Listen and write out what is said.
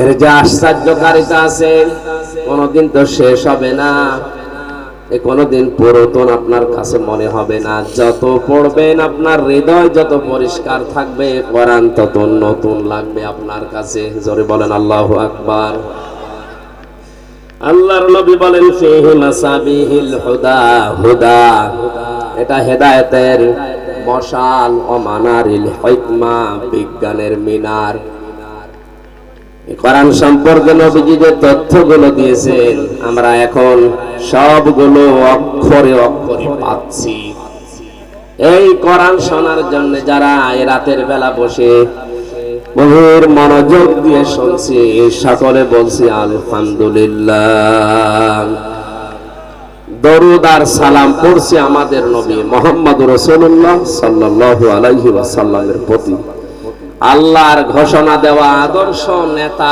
এর যে আশ্চর্যকারিতা আছে কোনদিন তো শেষ হবে না, কোনদিন পুরাতন আপনার কাছে মনে হবে না। যত পড়বেন আপনার হৃদয় যত পরিষ্কার থাকবে, কোরআন তত নতুন লাগবে আপনার কাছে। জোরে বলেন আল্লাহু আকবার। আল্লাহর নবী বলেন ফিহি মাসাবিহিল হুদা, হুদা এটা হেদায়েতের মশাল, ও মানারিল হিকমা বিজ্ঞানের মিনার। কোরআন সম্পর্কে নবীজি যে তথ্যগুলো দিয়েছেন আমরা এখন সবগুলো অক্ষরে অক্ষরে পাচ্ছি। এই কোরআন শোনার জন্য যারা এই রাতের বেলা বসে বহুর মনোযোগ দিয়ে শুনছি, সকলে বলছি আলহামদুলিল্লাহ। দরুদ আর সালাম পড়ছি আমাদের নবী মুহাম্মদুর রাসূলুল্লাহ সাল্লাল্লাহু আলাইহি ওয়াসাল্লামের প্রতি। আল্লাহর ঘোষণা দেওয়া আদর্শ নেতা